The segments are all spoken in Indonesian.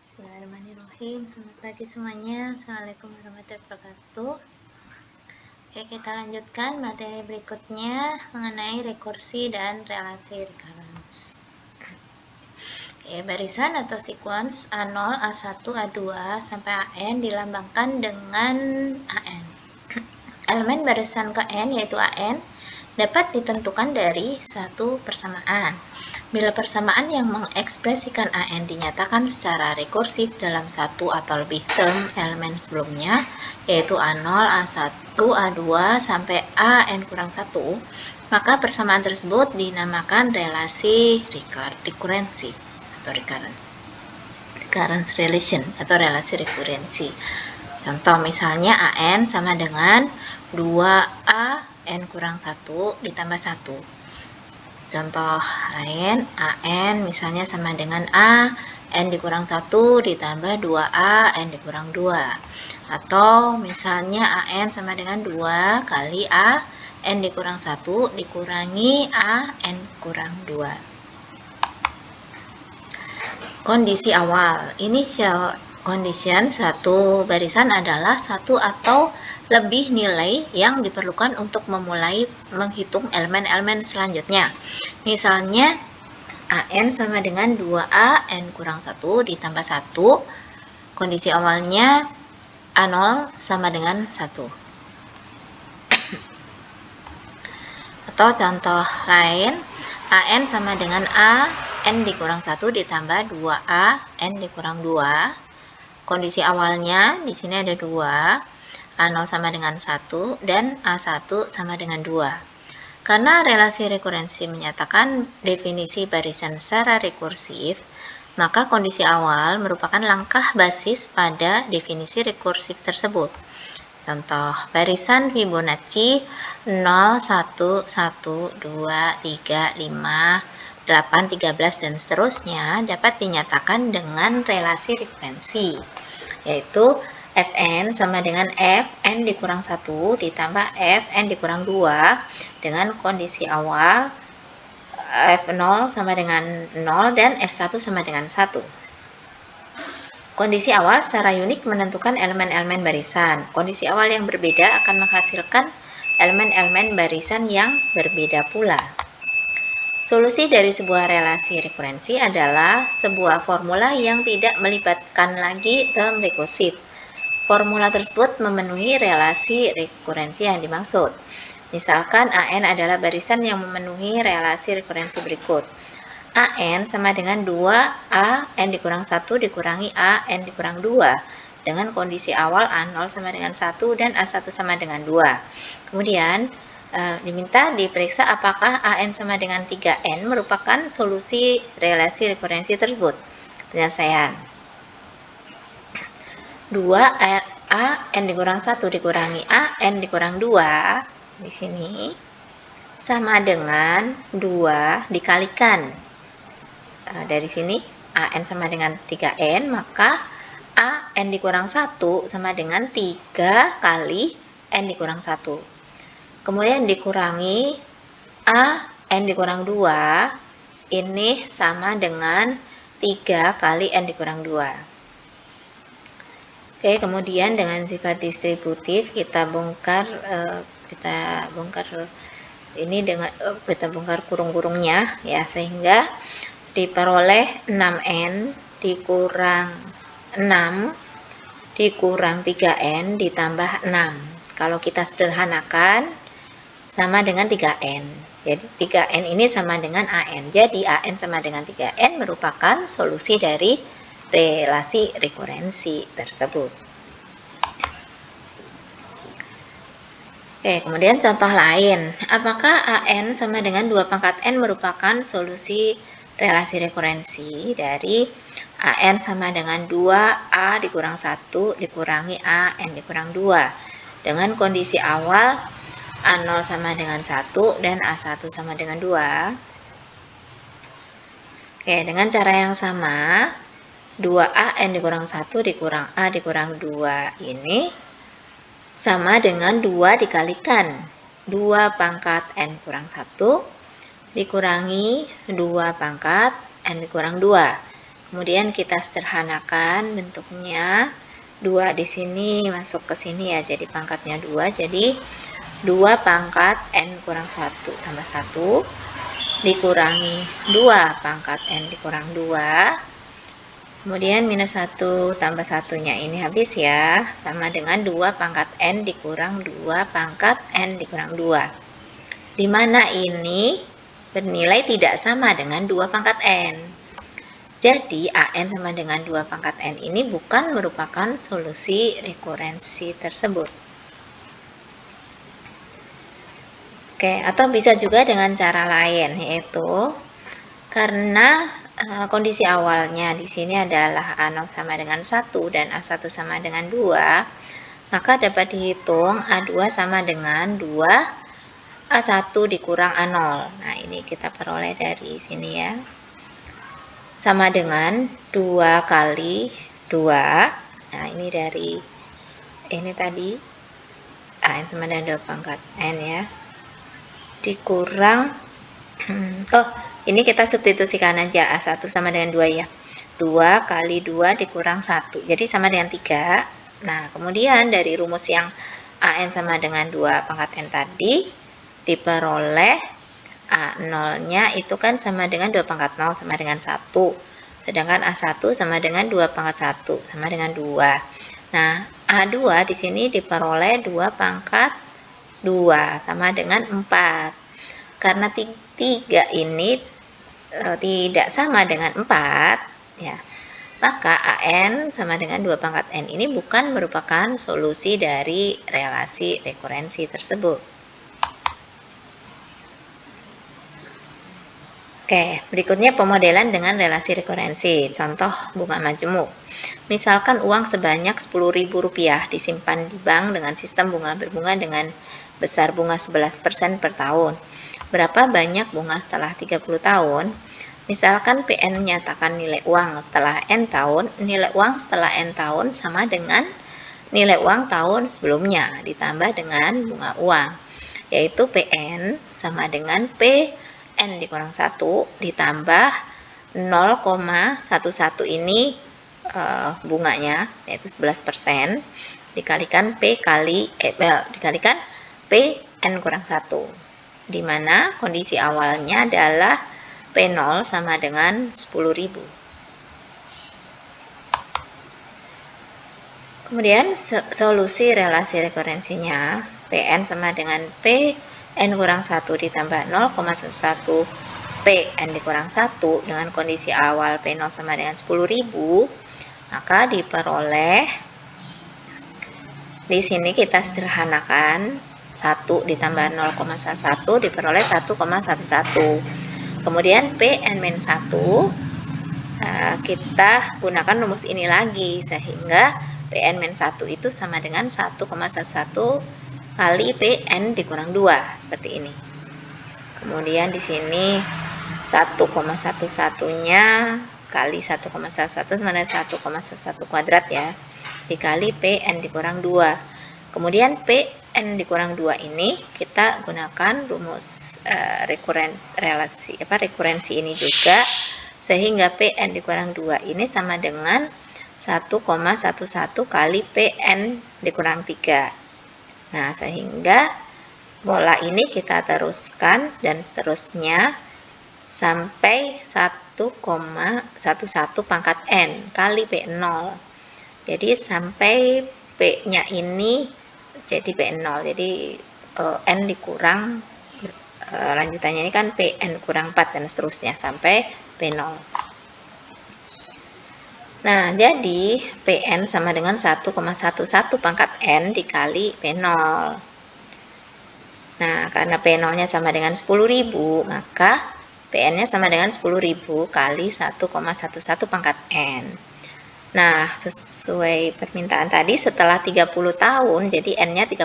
Bismillahirrahmanirrahim. Selamat pagi semuanya. Assalamualaikum warahmatullahi wabarakatuh. Oke, kita lanjutkan materi berikutnya mengenai rekursi dan relasi recurrence. Oke, barisan atau sequence A0, A1, A2 sampai AN dilambangkan dengan AN. Elemen barisan ke N yaitu AN dapat ditentukan dari suatu persamaan. Bila persamaan yang mengekspresikan AN dinyatakan secara rekursif dalam satu atau lebih term elemen sebelumnya, yaitu A0, A1, A2, sampai AN-1, maka persamaan tersebut dinamakan relasi rekurensi atau recurrence relation atau relasi rekurensi. Contoh misalnya AN sama dengan 2A N-1 ditambah 1. Contoh lain, AN misalnya sama dengan A N dikurang 1 ditambah 2A N dikurang 2. Atau misalnya AN sama dengan 2 kali A N dikurang 1 dikurangi A N kurang 2. Kondisi awal, initial condition suatu barisan adalah satu atau lebih nilai yang diperlukan untuk memulai menghitung elemen-elemen selanjutnya. Misalnya AN sama dengan 2A N kurang 1 ditambah 1. Kondisi awalnya A0 sama dengan 1. Atau contoh lain, AN sama dengan A N dikurang 1 ditambah 2A N dikurang 2. Kondisi awalnya di sini ada 2, A0 sama dengan 1 dan A1 sama dengan 2. Karena relasi rekurensi menyatakan definisi barisan secara rekursif, maka kondisi awal merupakan langkah basis pada definisi rekursif tersebut. Contoh, barisan Fibonacci 0, 1, 1, 2, 3, 5, 8, 13, dan seterusnya dapat dinyatakan dengan relasi rekurensi, yaitu Fn sama dengan Fn dikurang 1 ditambah Fn dikurang 2 dengan kondisi awal F0 sama dengan 0 dan F1 sama dengan 1. Kondisi awal secara unik menentukan elemen-elemen barisan. Kondisi awal yang berbeda akan menghasilkan elemen-elemen barisan yang berbeda pula. Solusi dari sebuah relasi rekurensi adalah sebuah formula yang tidak melibatkan lagi term rekursif. Formula tersebut memenuhi relasi rekurensi yang dimaksud. Misalkan AN adalah barisan yang memenuhi relasi rekurensi berikut. AN sama dengan 2A N dikurang 1 dikurangi A N dikurang 2 dengan kondisi awal A0 sama dengan 1 dan A1 sama dengan 2. Kemudian diminta diperiksa apakah AN sama dengan 3N merupakan solusi relasi rekurensi tersebut. Penyelesaian 2A N dikurang 1 dikurangi A N dikurang 2 di sini sama dengan 2 dikalikan dari sini AN sama dengan 3N, maka AN dikurang 1 sama dengan 3 kali N dikurang 1. Kemudian dikurangi AN dikurang 2, ini sama dengan 3 kali N dikurang 2. Oke, kemudian dengan sifat distributif kita bongkar ini dengan kita bongkar kurung-kurungnya ya, sehingga diperoleh 6N dikurang 6 dikurang 3N ditambah 6. Kalau kita sederhanakan sama dengan 3N. Jadi 3N ini sama dengan AN. Jadi AN sama dengan 3N merupakan solusi dari relasi rekurensi tersebut. Oke, kemudian contoh lain. Apakah AN sama dengan 2 pangkat N merupakan solusi relasi rekurensi dari AN sama dengan 2A dikurang 1 dikurangi AN dikurang 2 dengan kondisi awal A0 sama dengan 1 dan A1 sama dengan 2. Oke, dengan cara yang sama 2A N dikurang 1 dikurang A dikurang 2 ini sama dengan 2 dikalikan 2 pangkat N kurang 1 dikurangi 2 pangkat N dikurang 2 Kemudian kita sederhanakan bentuknya. 2 di sini masuk ke sini ya, jadi pangkatnya 2. Jadi 2 pangkat N kurang 1 tambah 1 dikurangi 2 pangkat N dikurang 2. Kemudian minus 1 tambah 1-nya ini habis ya, sama dengan 2 pangkat N dikurang 2 pangkat N dikurang 2. Di mana ini bernilai tidak sama dengan 2 pangkat N. Jadi AN sama dengan 2 pangkat N ini bukan merupakan solusi rekurensi tersebut. Oke, atau bisa juga dengan cara lain, yaitu karena kondisi awalnya di sini adalah A0 sama dengan 1 dan A1 sama dengan 2, maka dapat dihitung A2 sama dengan 2 A1 dikurang A0. Nah, ini kita peroleh dari sini ya. Sama dengan 2 kali 2. Nah, ini dari ini tadi AN sama dengan 2 pangkat N ya. Dikurang ini kita substitusikan aja A1 sama dengan 2 ya. 2 kali 2 dikurang 1. Jadi sama dengan 3. Nah, kemudian dari rumus yang AN sama dengan 2 pangkat N tadi diperoleh A0-nya itu kan sama dengan 2 pangkat 0 sama dengan 1. Sedangkan A1 sama dengan 2 pangkat 1 sama dengan 2. Nah, A2 di sini diperoleh 2 pangkat 2 sama dengan 4. Karena 3 ini tidak sama dengan 4 ya, maka AN sama dengan 2 pangkat N ini bukan merupakan solusi dari relasi rekurensi tersebut. Oke, berikutnya pemodelan dengan relasi rekurensi. Contoh bunga majemuk. Misalkan uang sebanyak Rp10.000 disimpan di bank dengan sistem bunga berbunga dengan besar bunga 11% per tahun. Berapa banyak bunga setelah 30 tahun? Misalkan PN menyatakan nilai uang setelah N tahun, nilai uang setelah N tahun sama dengan nilai uang tahun sebelumnya ditambah dengan bunga uang, yaitu PN sama dengan N dikurang 1 ditambah 0,11 ini bunganya, yaitu 11%, dikalikan dikalikan PN kurang 1, di mana kondisi awalnya adalah P0 sama dengan 10.000. Kemudian solusi relasi rekurensinya, PN sama dengan N kurang 1 ditambah 0,11 PN dikurang 1 dengan kondisi awal P0 sama dengan 10.000, maka diperoleh, di sini kita sederhanakan, 1 ditambah 0,11 diperoleh 1,11. Kemudian PN-1 kita gunakan rumus ini lagi, sehingga PN-1 itu sama dengan 1,11 kali PN dikurang 2, seperti ini. Kemudian di sini 1,11-nya kali 1,11 sama dengan 1,11 kuadrat ya, dikali PN dikurang 2. Kemudian PN dikurang 2 ini kita gunakan rumus rekurensi ini juga, sehingga PN dikurang 2 ini sama dengan 1,11 kali PN dikurang 3. Nah, sehingga pola ini kita teruskan dan seterusnya sampai 1,11 pangkat N kali P0. Jadi sampai P-nya ini jadi P0. Jadi N dikurang lanjutannya ini kan PN kurang 4 dan seterusnya sampai P0. Nah, jadi PN sama dengan 1,11 pangkat N dikali P0. Nah, karena P0-nya sama dengan 10.000, maka PN-nya sama dengan 10.000 kali 1,11 pangkat N. Nah, sesuai permintaan tadi, setelah 30 tahun, jadi N-nya 30.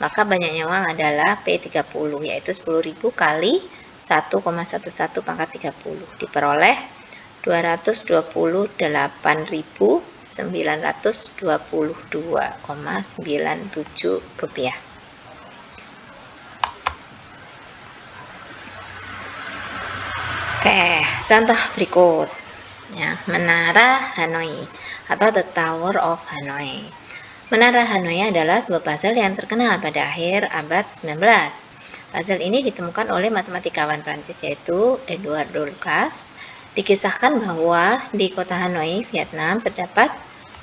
Maka banyaknya uang adalah P30, yaitu 10.000 kali 1,11 pangkat 30. Diperoleh 228.922,97 rupiah. Oke, contoh berikut. Ya, Menara Hanoi atau The Tower of Hanoi. Menara Hanoi adalah sebuah puzzle yang terkenal pada akhir abad 19. Puzzle ini ditemukan oleh matematikawan Prancis yaitu Edouard Lucas. Dikisahkan bahwa di kota Hanoi, Vietnam, terdapat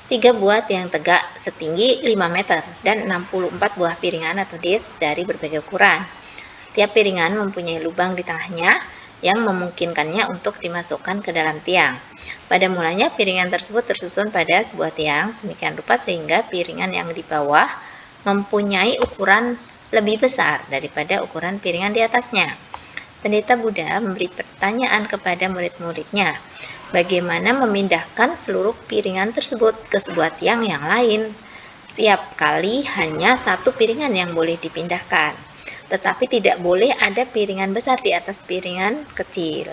3 buah tiang tegak setinggi 5 meter dan 64 buah piringan atau disk dari berbagai ukuran. Tiap piringan mempunyai lubang di tengahnya yang memungkinkannya untuk dimasukkan ke dalam tiang. Pada mulanya piringan tersebut tersusun pada sebuah tiang sedemikian rupa sehingga piringan yang di bawah mempunyai ukuran lebih besar daripada ukuran piringan di atasnya. Pendeta Buddha memberi pertanyaan kepada murid-muridnya, bagaimana memindahkan seluruh piringan tersebut ke sebuah tiang yang lain. Setiap kali hanya satu piringan yang boleh dipindahkan, tetapi tidak boleh ada piringan besar di atas piringan kecil.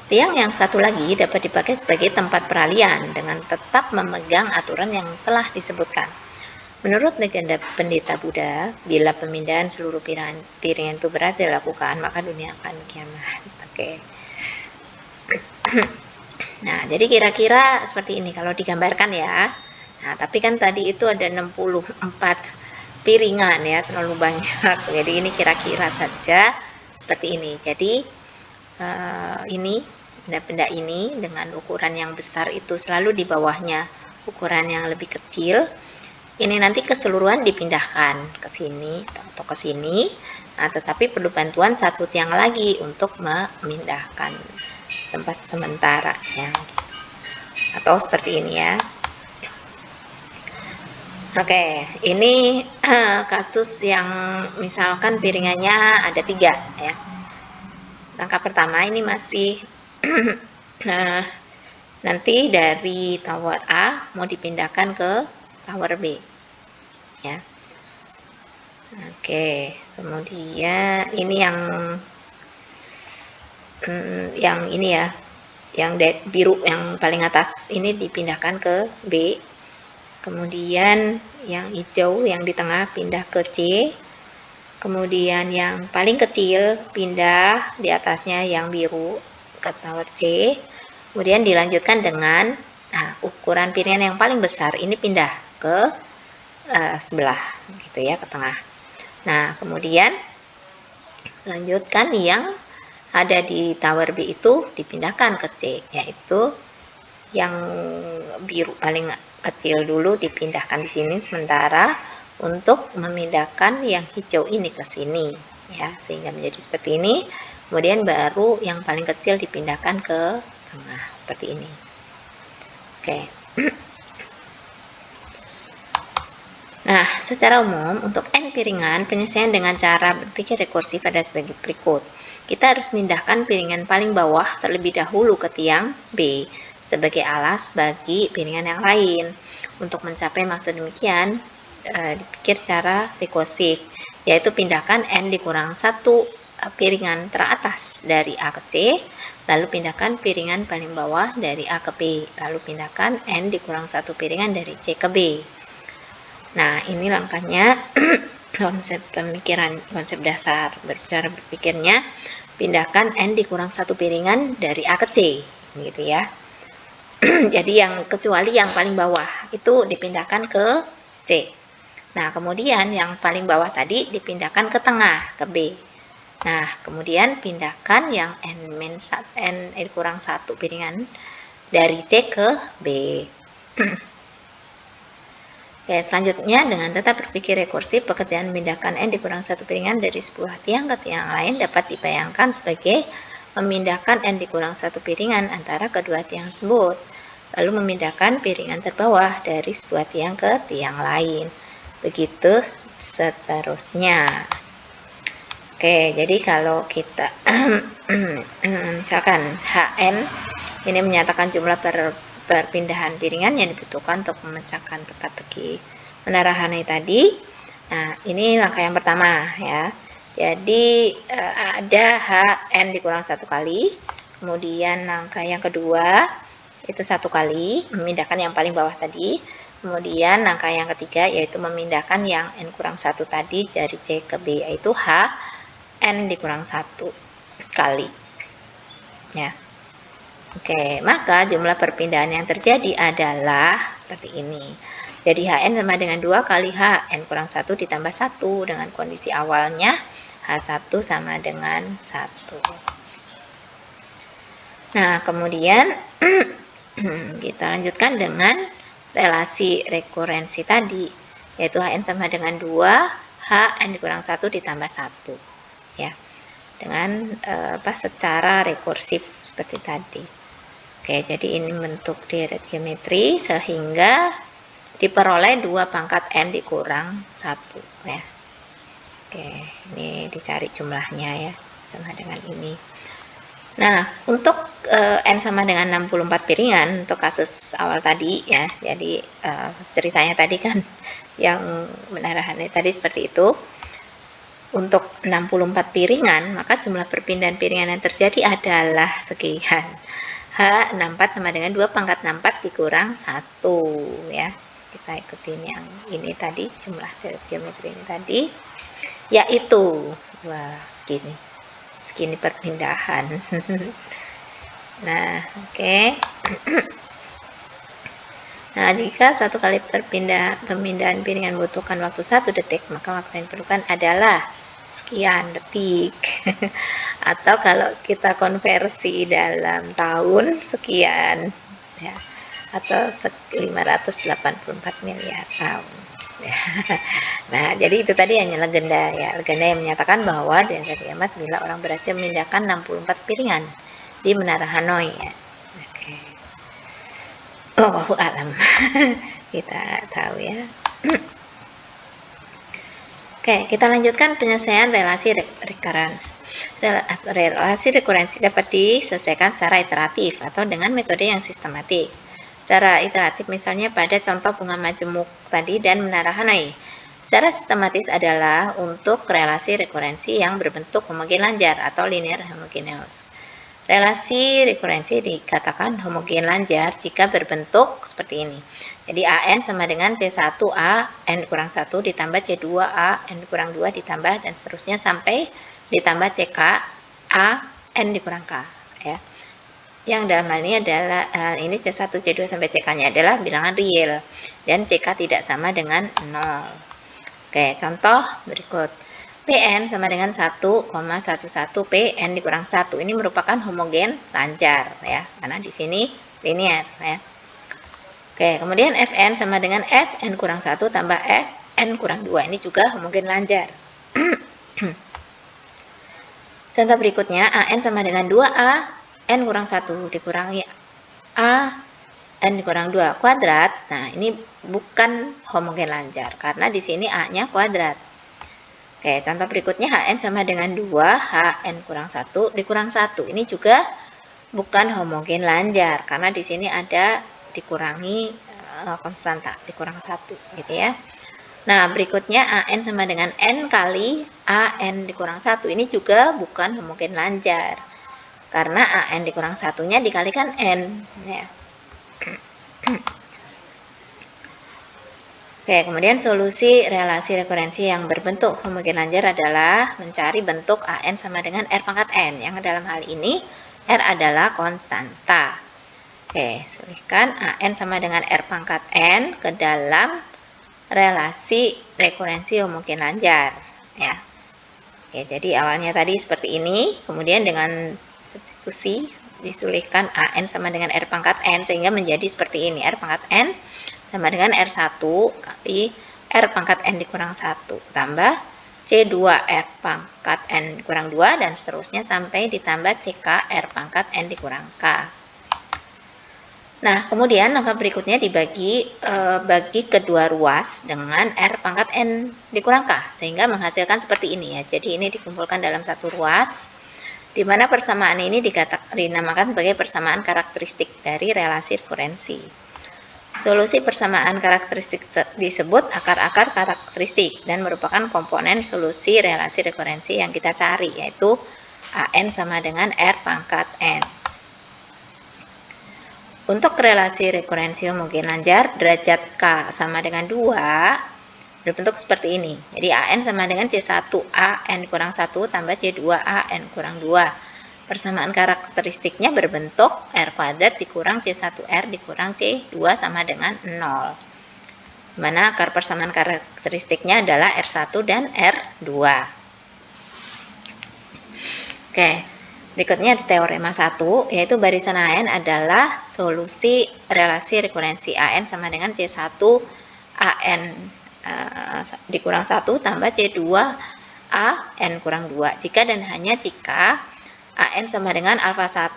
Tiang yang satu lagi dapat dipakai sebagai tempat peralihan dengan tetap memegang aturan yang telah disebutkan. Menurut legenda pendeta Buddha, bila pemindahan seluruh piringan itu berhasil dilakukan, maka dunia akan kiamat. Oke. Nah, jadi kira-kira seperti ini kalau digambarkan ya. Nah, tapi kan tadi itu ada 64 piringan ya, terlalu banyak. Jadi ini kira-kira saja seperti ini. Jadi ini benda-benda ini dengan ukuran yang besar itu selalu di bawahnya ukuran yang lebih kecil. Ini nanti keseluruhan dipindahkan ke sini atau ke sini. Nah, tetapi perlu bantuan satu tiang lagi untuk memindahkan tempat sementara ya. Atau seperti ini ya. Oke, ini kasus yang misalkan piringannya ada 3 ya. Langkah pertama ini masih nanti dari tower A mau dipindahkan ke tower B ya. Oke, kemudian ini yang ini ya, yang biru yang paling atas ini dipindahkan ke B. Kemudian yang hijau yang di tengah pindah ke C. Kemudian yang paling kecil pindah di atasnya yang biru ke tower C. Kemudian dilanjutkan dengan ukuran piringan yang paling besar ini pindah ke sebelah gitu ya, ke tengah. Nah, kemudian lanjutkan yang ada di tower B itu dipindahkan ke C, yaitu yang biru paling kecil dulu dipindahkan di sini sementara untuk memindahkan yang hijau ini ke sini ya, sehingga menjadi seperti ini. Kemudian baru yang paling kecil dipindahkan ke tengah seperti ini. Oke. Nah, secara umum untuk n piringan penyelesaian dengan cara berpikir rekursif ada sebagai berikut. Kita harus memindahkan piringan paling bawah terlebih dahulu ke tiang B sebagai alas bagi piringan yang lain. Untuk mencapai maksud demikian, dipikir secara rekursif, yaitu pindahkan n dikurang 1 piringan teratas dari A ke C, lalu pindahkan piringan paling bawah dari A ke B, lalu pindahkan n dikurang 1 piringan dari C ke B. Nah, ini langkahnya konsep pemikiran, konsep dasar cara berpikirnya, pindahkan n dikurang 1 piringan dari A ke C gitu ya. Jadi yang kecuali yang paling bawah itu dipindahkan ke C. Nah, kemudian yang paling bawah tadi dipindahkan ke tengah, ke B. Nah, kemudian pindahkan yang n kurang 1 piringan dari C ke B. Oke, selanjutnya dengan tetap berpikir rekursif, pekerjaan memindahkan n dikurang 1 piringan dari sebuah tiang ke tiang lain dapat dibayangkan sebagai memindahkan n dikurang 1 piringan antara kedua tiang tersebut, lalu memindahkan piringan terbawah dari sebuah tiang ke tiang lain. Begitu seterusnya. Oke, jadi kalau kita misalkan Hn ini menyatakan jumlah perpindahan piringan yang dibutuhkan untuk memecahkan teka-teki menara Hanoi tadi. Nah, ini langkah yang pertama ya. Jadi ada Hn dikurang 1 kali. Kemudian langkah yang kedua itu 1 kali memindahkan yang paling bawah tadi. Kemudian langkah yang ketiga yaitu memindahkan yang n kurang 1 tadi dari C ke B, yaitu Hn dikurang 1 kali. Ya. Oke, maka jumlah perpindahan yang terjadi adalah seperti ini. Jadi Hn sama dengan 2 kali Hn kurang 1 ditambah 1 dengan kondisi awalnya H1 sama dengan 1. Nah, kemudian kita lanjutkan dengan relasi rekurensi tadi, yaitu Hn sama dengan 2, Hn dikurang 1 ditambah 1. Ya, dengan secara rekursif seperti tadi. Oke, jadi ini bentuk direct geometri sehingga diperoleh 2 pangkat N dikurang 1 ya. Oke, ini dicari jumlahnya ya, sama dengan ini. Nah, untuk N sama dengan 64 piringan untuk kasus awal tadi ya. Jadi ceritanya tadi kan yang menarahannya tadi seperti itu. Untuk 64 piringan, maka jumlah perpindahan piringan yang terjadi adalah sekian. H64 sama dengan 2 pangkat 64 dikurang 1 ya. Kita ikutin yang ini tadi, jumlah dari geometri ini tadi, yaitu segini perpindahan. Nah, oke. Nah, jika satu kali pemindahan piringan membutuhkan waktu 1 detik, maka waktu yang diperlukan adalah sekian detik. Atau kalau kita konversi dalam tahun, sekian ya. Atau 584 miliar tahun ya. Nah, jadi itu tadi hanya legenda ya, legenda yang menyatakan bahwa di akhir kiamat bila orang berhasil memindahkan 64 piringan di Menara Hanoi ya. Oke. Oh, alam. Kita tahu ya. Oke, kita lanjutkan penyelesaian relasi recurrence. Relasi rekurensi dapat diselesaikan secara iteratif atau dengan metode yang sistematik. Secara iteratif misalnya pada contoh bunga majemuk tadi dan Menara Hanoi. Secara sistematis adalah untuk relasi rekurensi yang berbentuk homogen lanjar atau linear homogeneous. Relasi rekurensi dikatakan homogen lanjar jika berbentuk seperti ini. Jadi AN sama dengan C1A N kurang 1 ditambah C2A N kurang 2 ditambah dan seterusnya sampai ditambah CK A N dikurang K ya. Yang dalam hal ini adalah ini C1, C2 sampai CK-nya adalah bilangan real dan CK tidak sama dengan 0. Oke, contoh berikut. Pn sama dengan 1,11 Pn dikurang 1. Ini merupakan homogen lanjar ya, karena di sini linear ya. Oke, kemudian Fn sama dengan Fn kurang 1 tambah Fn kurang 2. Ini juga homogen lanjar. Contoh berikutnya, An sama dengan 2A N kurang 1 dikurangi A N dikurang 2 kuadrat. Nah, ini bukan homogen lanjar karena di sini A-nya kuadrat. Oke, contoh berikutnya Hn sama dengan 2 Hn kurang 1 dikurang 1. Ini juga bukan homogen lanjar karena di sini ada dikurangi konstanta, dikurang 1 gitu ya. Nah, berikutnya An sama dengan N kali An dikurang 1. Ini juga bukan homogen lanjar karena An dikurang 1-nya dikalikan N ya. Oke, kemudian solusi relasi rekurensi yang berbentuk homogen lanjar adalah mencari bentuk AN sama dengan R pangkat N, yang dalam hal ini R adalah konstanta. Oke, solusikan AN sama dengan R pangkat N ke dalam relasi rekurensi homogen lanjar. Ya. Oke, jadi awalnya tadi seperti ini, kemudian dengan substitusi disulitkan AN sama dengan R pangkat N sehingga menjadi seperti ini, R pangkat N sama dengan R1 kali R pangkat N dikurang 1 tambah C2 R pangkat N dikurang 2 dan seterusnya sampai ditambah CK R pangkat N dikurang K. Nah, kemudian langkah berikutnya dibagi bagi kedua ruas dengan R pangkat N dikurang K sehingga menghasilkan seperti ini ya. Jadi ini dikumpulkan dalam satu ruas di mana persamaan ini dinamakan sebagai persamaan karakteristik dari relasi rekurensi. Solusi persamaan karakteristik disebut akar-akar karakteristik dan merupakan komponen solusi relasi rekurensi yang kita cari, yaitu AN sama dengan R pangkat N. Untuk relasi rekurensi homogen lanjar, derajat K sama dengan 2 berbentuk seperti ini. Jadi AN sama dengan C1A N kurang 1 tambah C2A N kurang 2. persamaan karakteristiknya berbentuk R kuadrat dikurang C1R dikurang C2 sama dengan 0. Dimana akar persamaan karakteristiknya adalah R1 dan R2. Oke, berikutnya teorema 1, yaitu barisan AN adalah solusi relasi rekurensi AN sama dengan C1 AN dikurang 1 tambah C2 AN kurang 2 jika dan hanya jika AN sama dengan alfa 1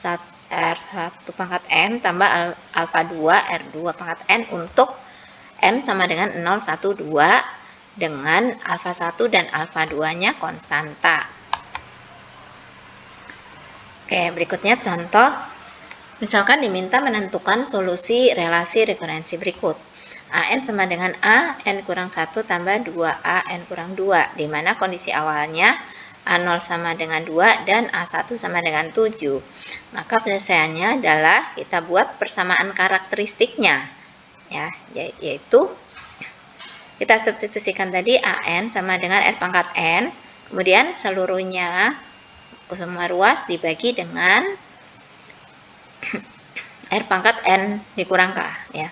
R1 pangkat N tambah alfa 2 R2 pangkat N untuk N sama dengan 0, 1, 2 dengan alfa 1 dan alfa 2 nya konstanta. Oke, berikutnya contoh. Misalkan diminta menentukan solusi relasi rekurensi berikut. AN sama dengan A, N kurang 1 tambah 2A, N kurang 2, di mana kondisi awalnya A0 sama dengan 2 dan A1 sama dengan 7. Maka penyelesaiannya adalah kita buat persamaan karakteristiknya. Ya, yaitu kita substitusikan tadi AN sama dengan R pangkat N, kemudian seluruhnya semua ruas dibagi dengan R pangkat N dikurang K, ya.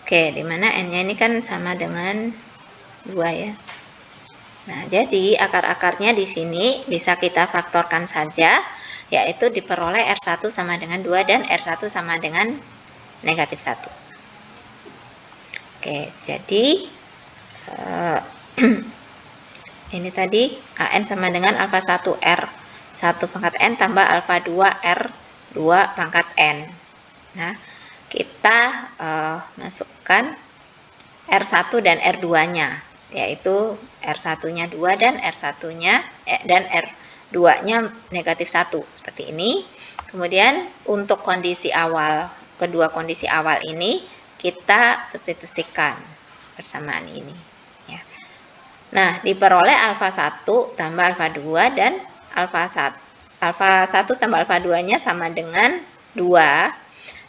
Oke, dimana N-nya ini kan sama dengan 2 ya. Nah, jadi akar-akarnya di sini bisa kita faktorkan saja, yaitu diperoleh R1 sama dengan 2 dan R1 sama dengan negatif 1. Oke, jadi ini tadi AN sama dengan alfa 1 R1 pangkat N tambah alfa 2 R2 pangkat N. Nah, kita masukkan R1 dan R2-nya, yaitu R1-nya 2 dan R1-nya dan R2-nya negatif 1 seperti ini. Kemudian untuk kondisi awal, kedua kondisi awal ini kita substitusikan persamaan ini. Nah, diperoleh alfa 1 tambah alfa 2 dan alfa 1 tambah alfa 2-nya sama dengan 2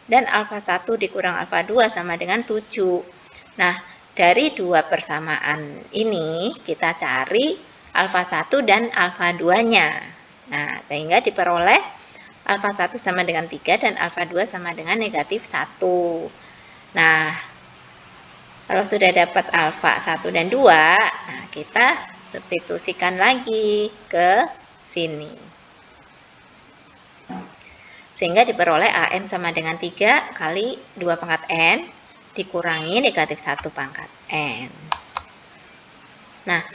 dan alfa 1 dikurang alfa 2 sama dengan 7. Nah, dari dua persamaan ini kita cari alfa 1 dan alfa 2-nya. Nah, sehingga diperoleh alfa 1 sama dengan 3 dan alfa 2 sama dengan negatif 1. Nah, kalau sudah dapat alfa 1 dan 2, nah kita substitusikan lagi ke sini. Sehingga diperoleh AN sama dengan 3 kali 2 pangkat N dikurangi negatif 1 pangkat N. Nah,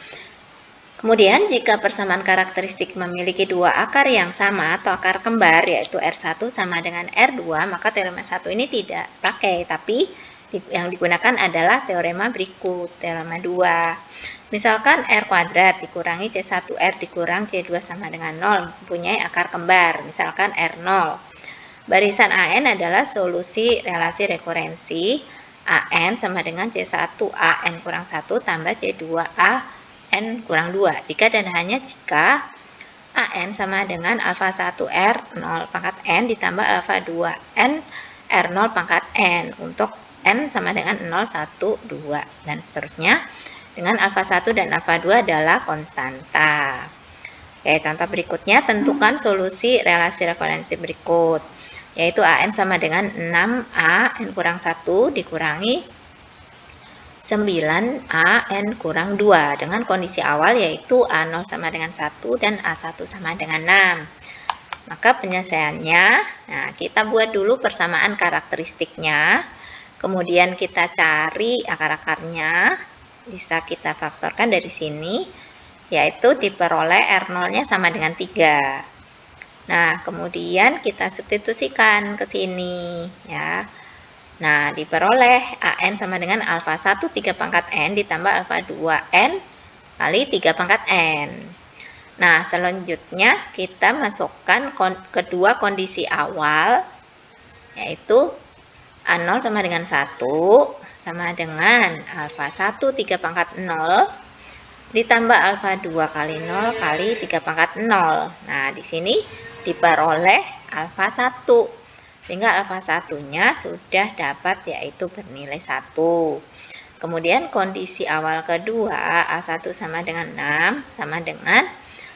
kemudian jika persamaan karakteristik memiliki dua akar yang sama atau akar kembar, yaitu R1 sama dengan R2, maka teorema 1 ini tidak pakai, tapi yang digunakan adalah teorema berikut, teorema 2. Misalkan R kuadrat dikurangi C1R dikurang C2 sama dengan 0, mempunyai akar kembar, misalkan R0. Barisan AN adalah solusi relasi rekurensi AN sama dengan C1A N kurang 1 tambah C2A N kurang 2, jika dan hanya jika AN sama dengan alfa 1R 0 pangkat N ditambah alfa 2N R0 pangkat N untuk N sama dengan 0, 1, 2, dan seterusnya dengan alfa 1 dan alfa 2 adalah konstanta. Oke, contoh berikutnya, tentukan solusi relasi rekurensi berikut, yaitu AN sama dengan 6A N kurang 1 dikurangi 9A N kurang 2 dengan kondisi awal yaitu A0 sama dengan 1 dan A1 sama dengan 6. Maka penyelesaiannya, nah kita buat dulu persamaan karakteristiknya. Kemudian kita cari akar-akarnya, bisa kita faktorkan dari sini, yaitu diperoleh R0-nya sama dengan 3. Nah, kemudian kita substitusikan ke sini, ya. Nah, diperoleh AN sama dengan alfa 1 3 pangkat N ditambah alfa 2N kali 3 pangkat N. Nah, selanjutnya kita masukkan kedua kondisi awal, yaitu A0 sama dengan 1 sama dengan alfa 1 3 pangkat 0 ditambah alfa 2 kali 0 kali 3 pangkat 0. Nah, di sini diperoleh alfa 1. Sehingga alfa 1-nya sudah dapat, yaitu bernilai 1. Kemudian kondisi awal kedua A1 sama dengan 6 sama dengan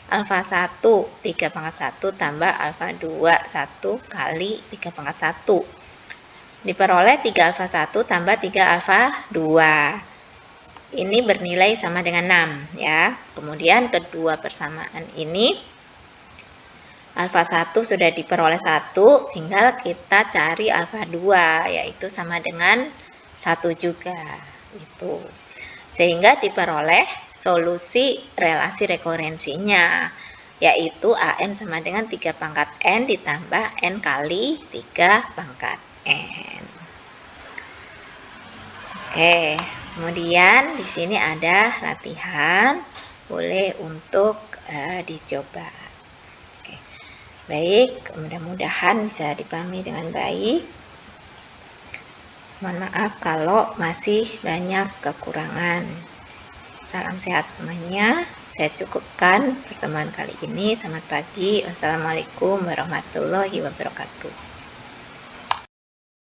Alfa 1, 3 pangkat 1 tambah alfa 2, 1 kali 3 pangkat 1. Diperoleh 3 alfa 1 tambah 3 alfa 2. Ini bernilai sama dengan 6 ya. Kemudian kedua persamaan ini alfa 1 sudah diperoleh 1, tinggal kita cari alfa 2, yaitu sama dengan 1 juga. Gitu. Sehingga diperoleh solusi relasi rekurensinya, yaitu AN sama dengan 3 pangkat N ditambah N kali 3 pangkat N. Oke, kemudian di sini ada latihan, boleh untuk dicoba. Baik, mudah-mudahan bisa dipahami dengan baik. Mohon maaf kalau masih banyak kekurangan. Salam sehat semuanya. Saya cukupkan pertemuan kali ini. Selamat pagi. Wassalamualaikum warahmatullahi wabarakatuh.